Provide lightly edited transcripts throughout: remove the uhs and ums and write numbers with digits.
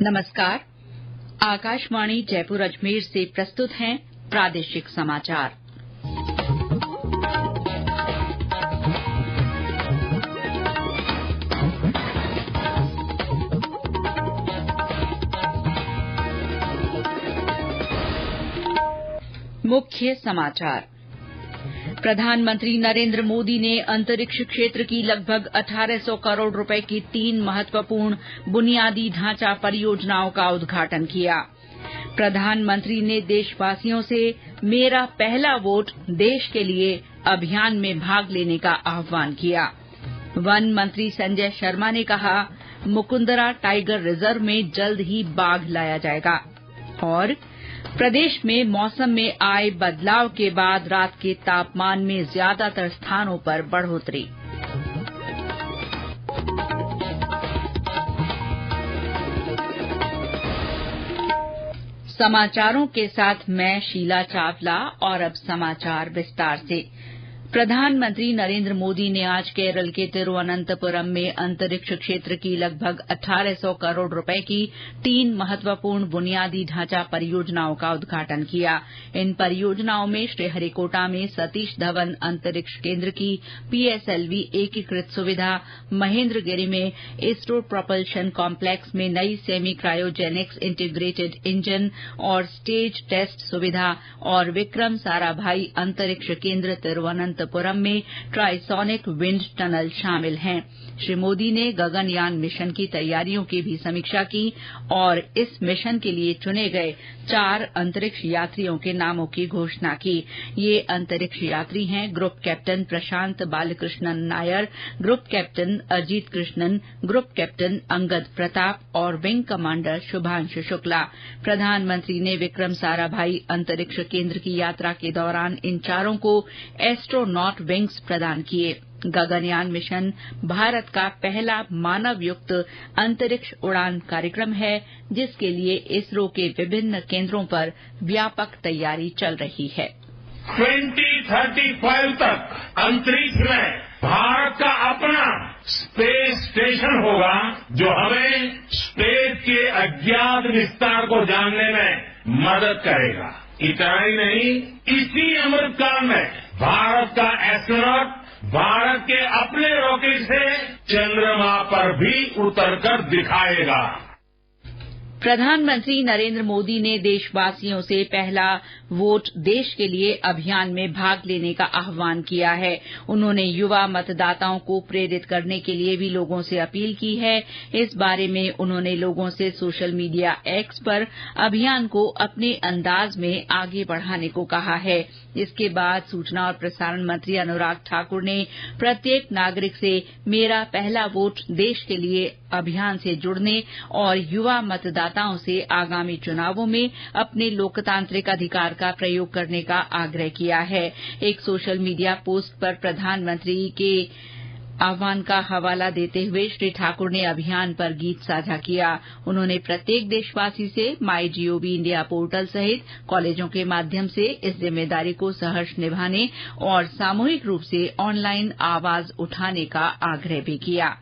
नमस्कार। आकाशवाणी जयपुर अजमेर से प्रस्तुत हैं प्रादेशिक समाचार। मुख्य समाचार। प्रधानमंत्री नरेंद्र मोदी ने अंतरिक्ष क्षेत्र की लगभग 1800 करोड़ रुपए की 3 महत्वपूर्ण बुनियादी ढांचा परियोजनाओं का उद्घाटन किया। प्रधानमंत्री ने देशवासियों से मेरा पहला वोट देश के लिए अभियान में भाग लेने का आह्वान किया। वन मंत्री संजय शर्मा ने कहा, मुकुंदरा टाइगर रिजर्व में जल्द ही बाघ लाया जाएगा। और प्रदेश में मौसम में आए बदलाव के बाद रात के तापमान में ज्यादातर स्थानों पर बढ़ोतरी। समाचारों के साथ मैं शीला चावला। और अब समाचार विस्तार से। प्रधानमंत्री नरेंद्र मोदी ने आज केरल के तिरुवनंतपुरम में अंतरिक्ष क्षेत्र की लगभग 1800 करोड़ रुपए की 3 महत्वपूर्ण बुनियादी ढांचा परियोजनाओं का उद्घाटन किया। इन परियोजनाओं में श्रीहरिकोटा में सतीश धवन अंतरिक्ष केंद्र की पीएसएलवी एकीकृत सुविधा, महेंद्रगिरी में इसरो प्रोपल्शन कॉम्प्लेक्स में नई सेमी क्रायोजेनिक्स इंटीग्रेटेड इंजन और स्टेज टेस्ट सुविधा और विक्रम साराभाई अंतरिक्ष केंद्र तिरुवनंतपुरम में ट्राइसोनिक विंड टनल शामिल हैं। श्री मोदी ने गगनयान मिशन की तैयारियों की भी समीक्षा की और इस मिशन के लिए चुने गए 4 अंतरिक्ष यात्रियों के नामों की घोषणा की। ये अंतरिक्ष यात्री हैं group captain Prashanth Balakrishnan Nair, group captain Ajit Krishnan, group captain Angad Pratap और विंग कमांडर शुभांशु शुक्ला। प्रधानमंत्री ने विक्रम साराभाई अंतरिक्ष केंद्र की यात्रा के दौरान इन चारों को एस्ट्रोनॉट विंग्स प्रदान किए। गगनयान मिशन भारत का पहला मानवयुक्त अंतरिक्ष उड़ान कार्यक्रम है, जिसके लिए इसरो के विभिन्न केंद्रों पर व्यापक तैयारी चल रही है। 2035 तक अंतरिक्ष में भारत का अपना स्पेस स्टेशन होगा, जो हमें स्पेस के अज्ञात विस्तार को जानने में मदद करेगा। इतना ही नहीं, इसी अमृतकाल में भारत का एस्ट्रोनॉट भारत के अपने रॉकेट से चंद्रमा पर भी उतरकर दिखाएगा। प्रधानमंत्री नरेंद्र मोदी ने देशवासियों से पहला वोट देश के लिए अभियान में भाग लेने का आह्वान किया है। उन्होंने युवा मतदाताओं को प्रेरित करने के लिए भी लोगों से अपील की है। इस बारे में उन्होंने लोगों से सोशल मीडिया एक्स पर अभियान को अपने अंदाज में आगे बढ़ाने को कहा है। इसके बाद सूचना और प्रसारण मंत्री अनुराग ठाकुर ने प्रत्येक नागरिक से मेरा पहला वोट देश के लिए अभियान से जुड़ने और युवा मतदाताओं से आगामी चुनावों में अपने लोकतांत्रिक अधिकार का प्रयोग करने का आग्रह किया है। एक सोशल मीडिया पोस्ट पर प्रधानमंत्री के आह्वान का हवाला देते हुए श्री ठाकुर ने अभियान पर गीत साझा किया। उन्होंने प्रत्येक देशवासी से माई जीओवी इंडिया पोर्टल सहित कॉलेजों के माध्यम से इस जिम्मेदारी को सहर्ष निभाने और सामूहिक रूप से ऑनलाइन आवाज उठाने का आग्रह भी किया।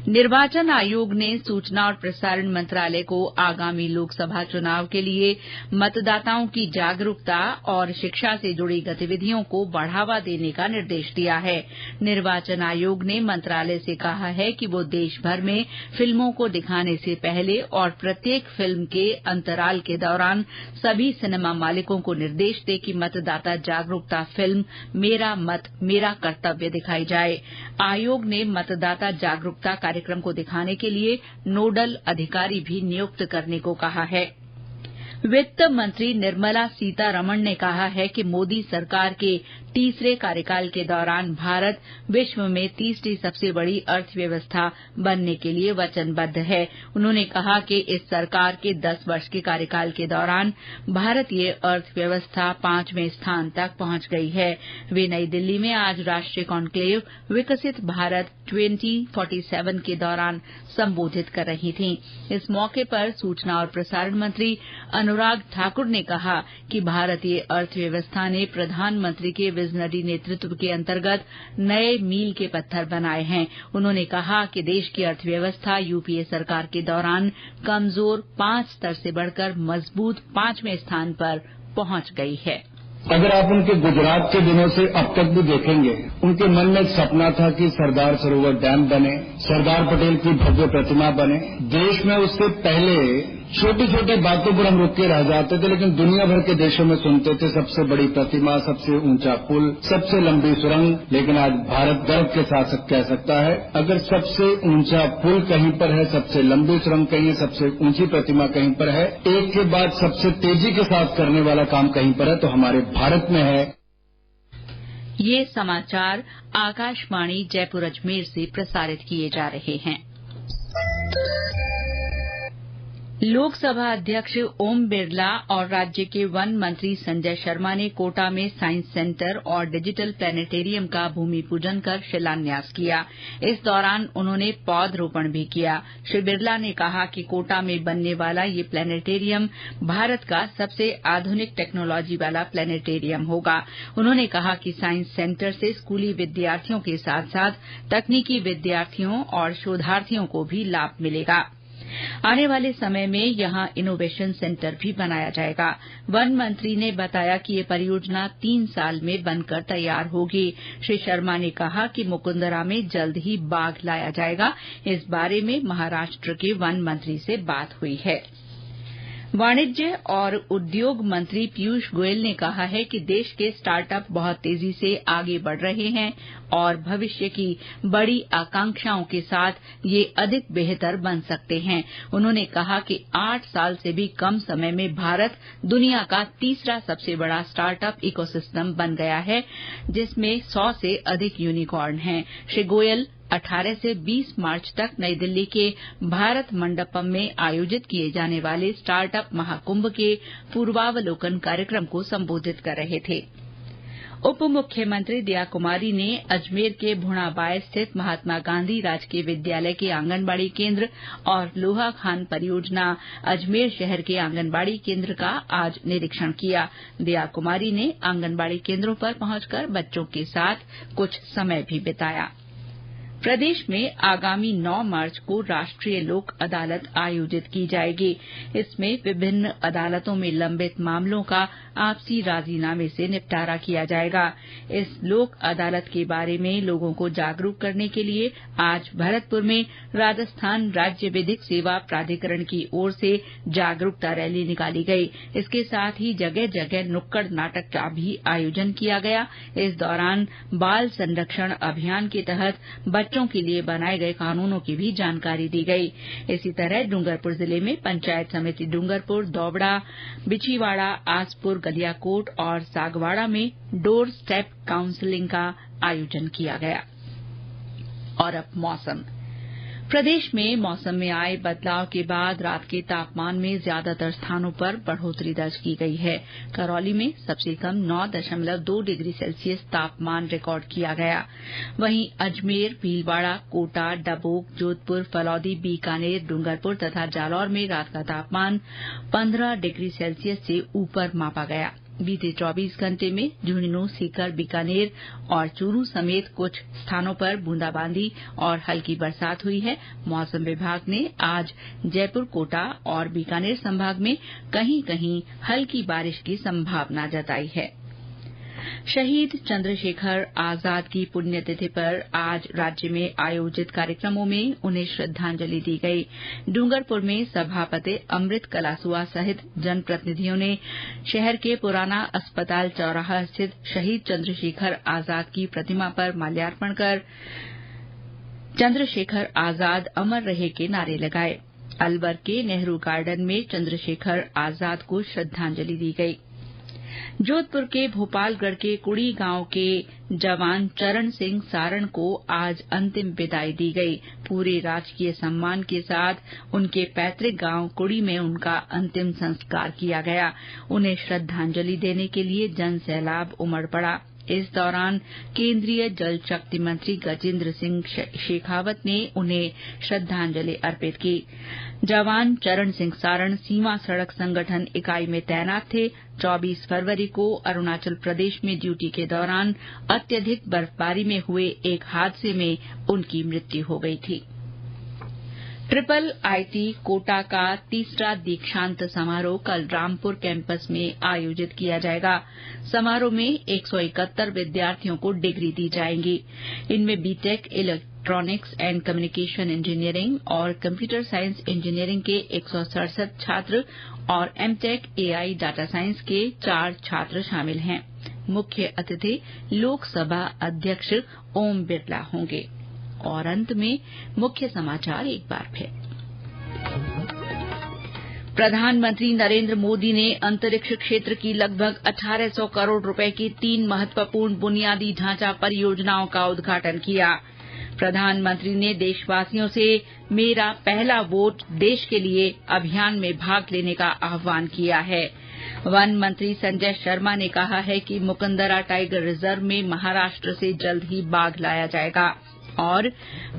निर्वाचन आयोग ने सूचना और प्रसारण मंत्रालय को आगामी लोकसभा चुनाव के लिए मतदाताओं की जागरूकता और शिक्षा से जुड़ी गतिविधियों को बढ़ावा देने का निर्देश दिया है। निर्वाचन आयोग ने मंत्रालय से कहा है कि वो देश भर में फिल्मों को दिखाने से पहले और प्रत्येक फिल्म के अंतराल के दौरान सभी सिनेमा मालिकों को निर्देश दे कि मतदाता जागरूकता फिल्म मेरा मत मेरा कर्तव्य दिखाई जाए। आयोग ने मतदाता जागरूकता कार्यक्रम को दिखाने के लिए नोडल अधिकारी भी नियुक्त करने को कहा है। वित्त मंत्री निर्मला सीतारमण ने कहा है कि मोदी सरकार के तीसरे कार्यकाल के दौरान भारत विश्व में तीसरी सबसे बड़ी अर्थव्यवस्था बनने के लिए वचनबद्ध है। उन्होंने कहा कि इस सरकार के 10 वर्ष के कार्यकाल के दौरान भारतीय अर्थव्यवस्था 5वें स्थान तक पहुंच गई है। वे नई दिल्ली में आज राष्ट्रीय कॉन्क्लेव विकसित भारत 2047 के दौरान संबोधित कर रही थीं। इस मौके पर सूचना और प्रसारण मंत्री अनुराग ठाकुर ने कहा कि भारतीय अर्थव्यवस्था ने प्रधानमंत्री के विजनरी नेतृत्व के अंतर्गत नए मील के पत्थर बनाए हैं। उन्होंने कहा कि देश की अर्थव्यवस्था यूपीए सरकार के दौरान कमजोर 5 स्तर से बढ़कर मजबूत 5वें स्थान पर पहुंच गई है। अगर आप उनके गुजरात के दिनों से अब तक भी देखेंगे, उनके मन में एक सपना था कि सरदार सरोवर डैम बने, सरदार पटेल की भव्य प्रतिमा बने। देश में उससे पहले छोटी छोटी बातों पर हम रुक के रह जाते थे, लेकिन दुनिया भर के देशों में सुनते थे सबसे बड़ी प्रतिमा, सबसे ऊंचा पुल, सबसे लंबी सुरंग। लेकिन आज भारत गर्व के साथ कह सकता है, अगर सबसे ऊंचा पुल कहीं पर है, सबसे लंबी सुरंग कहीं है, सबसे ऊंची प्रतिमा कहीं पर है, एक के बाद सबसे तेजी के साथ करने वाला काम कहीं पर है, तो हमारे भारत में है। ये समाचार आकाशवाणी जयपुर अजमेर से प्रसारित किए जा रहे हैं। लोकसभा अध्यक्ष ओम बिरला और राज्य के वन मंत्री संजय शर्मा ने कोटा में साइंस सेंटर और डिजिटल प्लेनेटेरियम का भूमि पूजन कर शिलान्यास किया। इस दौरान उन्होंने पौधरोपण भी किया। श्री बिरला ने कहा कि कोटा में बनने वाला ये प्लेनेटेरियम भारत का सबसे आधुनिक टेक्नोलॉजी वाला प्लेनेटेरियम होगा। उन्होंने कहा कि साइंस सेंटर से स्कूली विद्यार्थियों के साथ साथ तकनीकी विद्यार्थियों और शोधार्थियों को भी लाभ मिलेगा। आने वाले समय में यहां इनोवेशन सेंटर भी बनाया जाएगा। वन मंत्री ने बताया कि ये परियोजना 3 साल में बनकर तैयार होगी। श्री शर्मा ने कहा कि मुकुंदरा में जल्द ही बाघ लाया जाएगा। इस बारे में महाराष्ट्र के वन मंत्री से बात हुई है। वाणिज्य और उद्योग मंत्री पीयूष गोयल ने कहा है कि देश के स्टार्टअप बहुत तेजी से आगे बढ़ रहे हैं और भविष्य की बड़ी आकांक्षाओं के साथ ये अधिक बेहतर बन सकते हैं। उन्होंने कहा कि 8 साल से भी कम समय में भारत दुनिया का तीसरा सबसे बड़ा स्टार्टअप इकोसिस्टम बन गया है, जिसमें 100 से अधिक यूनिकॉर्न हैं। श्री गोयल 18 से 20 मार्च तक नई दिल्ली के भारत मंडपम में आयोजित किए जाने वाले स्टार्टअप महाकुंभ के पूर्वावलोकन कार्यक्रम को संबोधित कर रहे थे। उप मुख्यमंत्री दया कुमारी ने अजमेर के भुणाबाय स्थित महात्मा गांधी राजकीय विद्यालय के आंगनबाड़ी केंद्र और लोहा खान परियोजना अजमेर शहर के आंगनबाड़ी केंद्र का आज निरीक्षण किया। दया कुमारी ने आंगनबाड़ी केंद्रों पर पहुंचकर बच्चों के साथ कुछ समय भी बिताया। प्रदेश में आगामी 9 मार्च को राष्ट्रीय लोक अदालत आयोजित की जाएगी। इसमें विभिन्न अदालतों में लंबित मामलों का आपसी राजीनामे से निपटारा किया जाएगा। इस लोक अदालत के बारे में लोगों को जागरूक करने के लिए आज भरतपुर में राजस्थान राज्य विधिक सेवा प्राधिकरण की ओर से जागरूकता रैली निकाली गई। इसके साथ ही जगह जगह नुक्कड़ नाटक का भी आयोजन किया गया। इस दौरान बाल संरक्षण अभियान के तहत बच्चों के लिए बनाए गए कानूनों की भी जानकारी दी गई। इसी तरह डूंगरपुर जिले में पंचायत समिति डूंगरपुर, दौबड़ा, बिछीवाड़ा, आसपुर, गलियाकोट और सागवाड़ा में डोर स्टेप काउंसलिंग का आयोजन किया गया। और अब मौसम। प्रदेश में मौसम में आए बदलाव के बाद रात के तापमान में ज्यादातर स्थानों पर बढ़ोतरी दर्ज की गई है। करौली में सबसे कम 9.2 डिग्री सेल्सियस तापमान रिकॉर्ड किया गया। वहीं अजमेर, भीलवाड़ा, कोटा, डबोक, जोधपुर, फलौदी, बीकानेर, डूंगरपुर तथा जालौर में रात का तापमान 15 डिग्री सेल्सियस से ऊपर मापा गया। बीते 24 घंटे में झुंझुनू, सीकर, बीकानेर और चूरू समेत कुछ स्थानों पर बूंदाबांदी और हल्की बरसात हुई है। मौसम विभाग ने आज जयपुर, कोटा और बीकानेर संभाग में कहीं कहीं हल्की बारिश की संभावना जताई है। शहीद चंद्रशेखर आजाद की पुण्यतिथि पर आज राज्य में आयोजित कार्यक्रमों में उन्हें श्रद्धांजलि दी गई। डूंगरपुर में सभापति अमृत कलासुआ सहित जनप्रतिनिधियों ने शहर के पुराना अस्पताल चौराहा स्थित शहीद चंद्रशेखर आजाद की प्रतिमा पर माल्यार्पण कर चंद्रशेखर आजाद अमर रहे के नारे लगाए। अलवर के नेहरू गार्डन में चंद्रशेखर आजाद को श्रद्धांजलि दी गई। जोधपुर के भोपालगढ़ के कुड़ी गांव के जवान चरण सिंह सारण को आज अंतिम विदाई दी गई। पूरे राजकीय सम्मान के साथ उनके पैतृक गांव कुड़ी में उनका अंतिम संस्कार किया गया। उन्हें श्रद्धांजलि देने के लिए जन सैलाब उमड़ पड़ा। इस दौरान केंद्रीय जल शक्ति मंत्री गजेंद्र सिंह शेखावत ने उन्हें श्रद्धांजलि अर्पित की। जवान चरण सिंह सारण सीमा सड़क संगठन इकाई में तैनात थे। 24 फरवरी को अरुणाचल प्रदेश में ड्यूटी के दौरान अत्यधिक बर्फबारी में हुए एक हादसे में उनकी मृत्यु हो गई थी। IIIT कोटा का तीसरा दीक्षांत समारोह कल रामपुर कैंपस में आयोजित किया जाएगा। समारोह में 171 विद्यार्थियों को डिग्री दी जाएगी। इनमें B Tech electronics and communication engineering और कंप्यूटर साइंस इंजीनियरिंग के 167 छात्र और एमटेक एआई डाटा साइंस के 4 छात्र शामिल हैं। मुख्य अतिथि लोकसभा अध्यक्ष ओम बिरला होंगे। और अंत में मुख्य समाचार एक बार फिर। प्रधानमंत्री नरेंद्र मोदी ने अंतरिक्ष क्षेत्र की लगभग 1800 करोड़ रुपए की 3 महत्वपूर्ण बुनियादी ढांचा परियोजनाओं का उद्घाटन किया। प्रधानमंत्री ने देशवासियों से मेरा पहला वोट देश के लिए अभियान में भाग लेने का आह्वान किया है। वन मंत्री संजय शर्मा ने कहा है कि मुकंदरा टाइगर रिजर्व में महाराष्ट्र से जल्द ही बाघ लाया जाएगा। और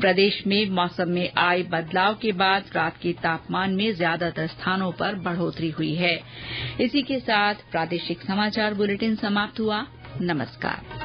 प्रदेश में मौसम में आए बदलाव के बाद रात के तापमान में ज्यादातर स्थानों पर बढ़ोतरी हुई है। इसी के साथ प्रादेशिक समाचार बुलेटिन समाप्त हुआ। नमस्कार।